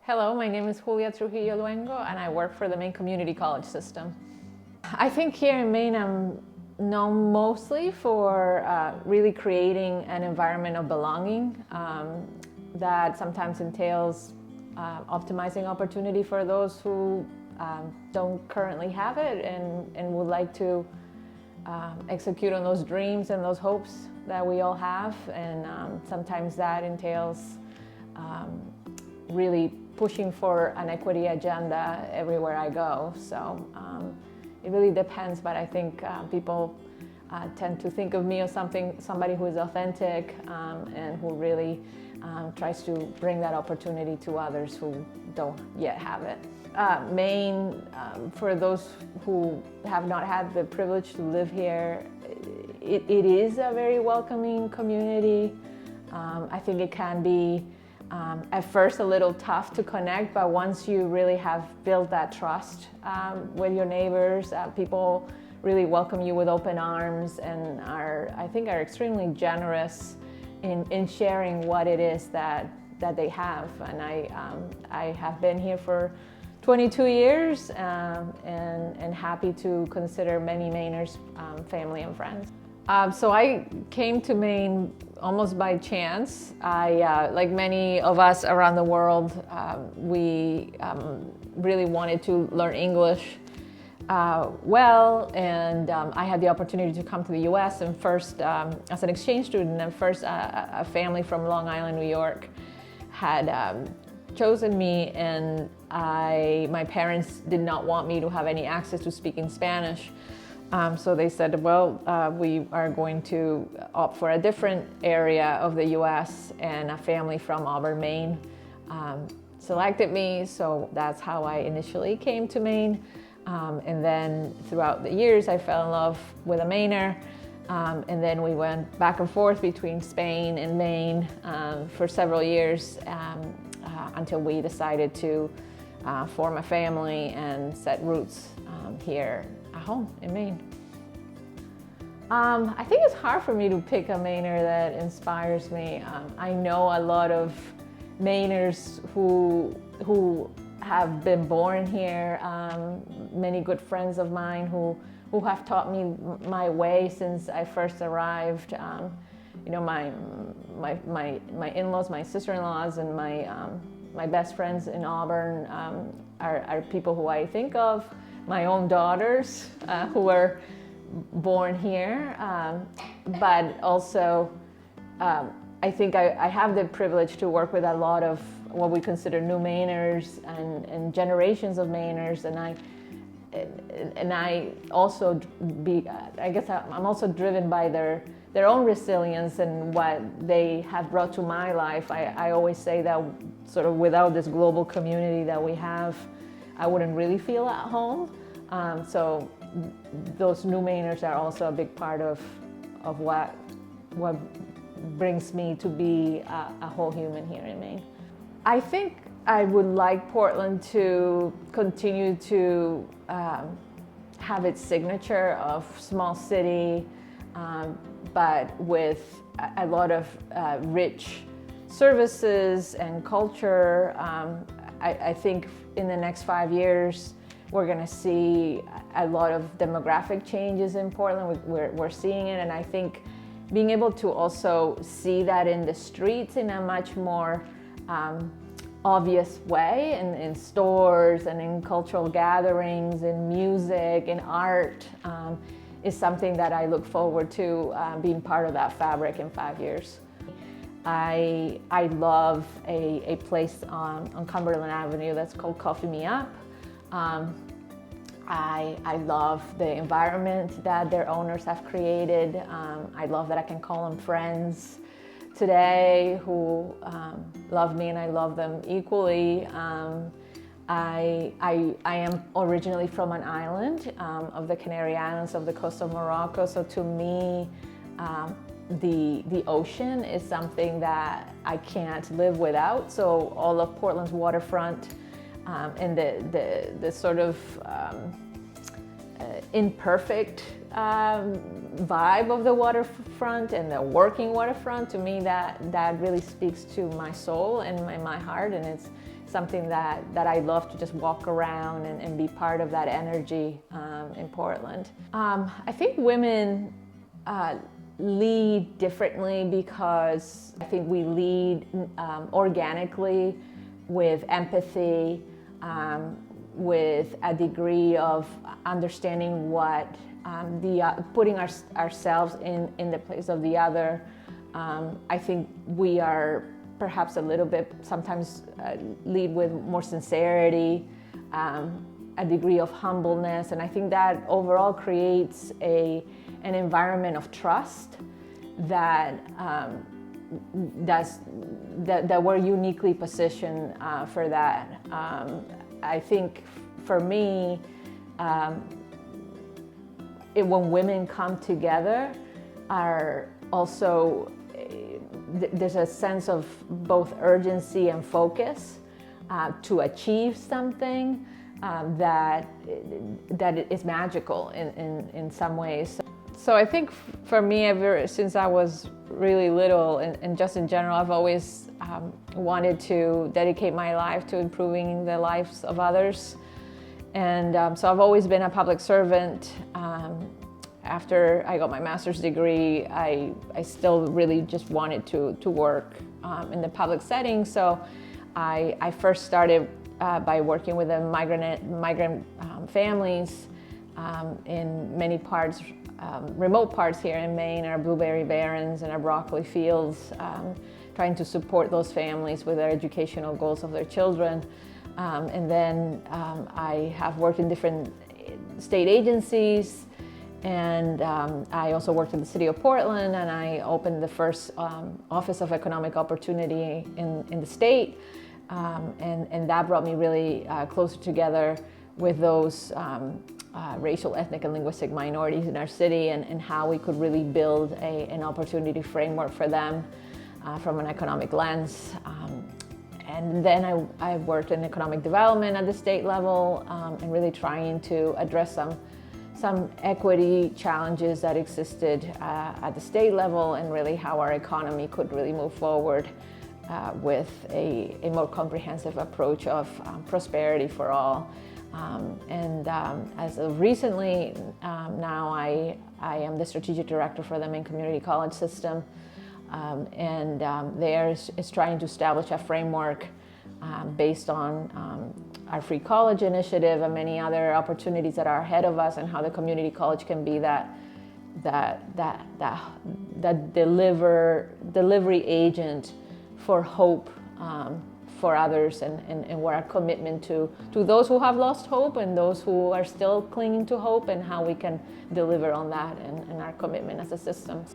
Hello, my name is Trujillo Luengo, and I work for the Maine Community College System. I think here in Maine I'm known mostly for really creating an environment of belonging that sometimes entails optimizing opportunity for those who don't currently have it and would like to execute on those dreams and those hopes that we all have. And sometimes that entails really pushing for an equity agenda everywhere I go. So it really depends, but I think people tend to think of me as somebody who is authentic and who really tries to bring that opportunity to others who don't yet have it. Maine, for those who have not had the privilege to live here, it is a very welcoming community. I think it can be at first a little tough to connect, but once you really have built that trust with your neighbors, people really welcome you with open arms and I think are extremely generous in sharing what it is that they have. And I have been here for 22 years and happy to consider many Mainers family and friends. So I came to Maine almost by chance. Like many of us around the world, we really wanted to learn English well, and I had the opportunity to come to the US and first as an exchange student, and first a family from Long Island, New York had chosen me, and my parents did not want me to have any access to speaking Spanish. So they said, well, we are going to opt for a different area of the US, and a family from Auburn, Maine selected me. So that's how I initially came to Maine. And then throughout the years, I fell in love with a Mainer. And then we went back and forth between Spain and Maine for several years until we decided to form a family and set roots here at home in Maine. I think it's hard for me to pick a Mainer that inspires me. I know a lot of Mainers who have been born here, many good friends of mine who have taught me my way since I first arrived. You know, my in-laws, my sister-in-laws, and my best friends in Auburn are people who I think of. My own daughters who were born here, but also I think I have the privilege to work with a lot of what we consider new Mainers and generations of Mainers, and I also I guess I'm also driven by their own resilience and what they have brought to my life. I always say that sort of without this global community that we have, I wouldn't really feel at home. So those new Mainers are also a big part of what brings me to be a whole human here in Maine. I think I would like Portland to continue to have its signature of small city, but with a lot of rich services and culture. I think in the next 5 years, we're going to see a lot of demographic changes in Portland. We're seeing it, and I think being able to also see that in the streets in a much more obvious way, in stores and in cultural gatherings, in music, in art, is something that I look forward to being part of that fabric in 5 years. I love a place on Cumberland Avenue that's called Coffee Me Up. I love the environment that their owners have created. I love that I can call them friends today who love me and I love them equally. I am originally from an island of the Canary Islands of the coast of Morocco, so to me the ocean is something that I can't live without. So all of Portland's waterfront and the sort of imperfect vibe of the waterfront and the working waterfront, to me that really speaks to my soul and my heart, and it's something that I love to just walk around and be part of that energy in Portland. I think women lead differently because I think we lead organically with empathy, with a degree of understanding what putting ourselves in the place of the other. I think we are perhaps a little bit sometimes lead with more sincerity, a degree of humbleness, and I think that overall creates an environment of trust that that we're uniquely positioned for that. I think for me, when women come together, are also there's a sense of both urgency and focus to achieve something that is magical in some ways. So I think for me, ever since I was really little, and just in general, I've always wanted to dedicate my life to improving the lives of others. And so I've always been a public servant. After I got my master's degree, I still really just wanted to work in the public setting. So I first started by working with the migrant families in many parts, remote parts here in Maine, our blueberry barrens and our broccoli fields, trying to support those families with their educational goals of their children. And then I have worked in different state agencies, and I also worked in the city of Portland, and I opened the first Office of Economic Opportunity in the state. And that brought me really closer together with those racial, ethnic, and linguistic minorities in our city, and how we could really build an opportunity framework for them from an economic lens. And then I worked in economic development at the state level, and really trying to address some equity challenges that existed at the state level, and really how our economy could really move forward with a more comprehensive approach of prosperity for all. As of recently, now I am the strategic director for the Maine Community College System, and there is trying to establish a framework based on our free college initiative and many other opportunities that are ahead of us, and how the community college can be that delivery agent for hope for others, and what our commitment to those who have lost hope and those who are still clinging to hope, and how we can deliver on that, and our commitment as a system.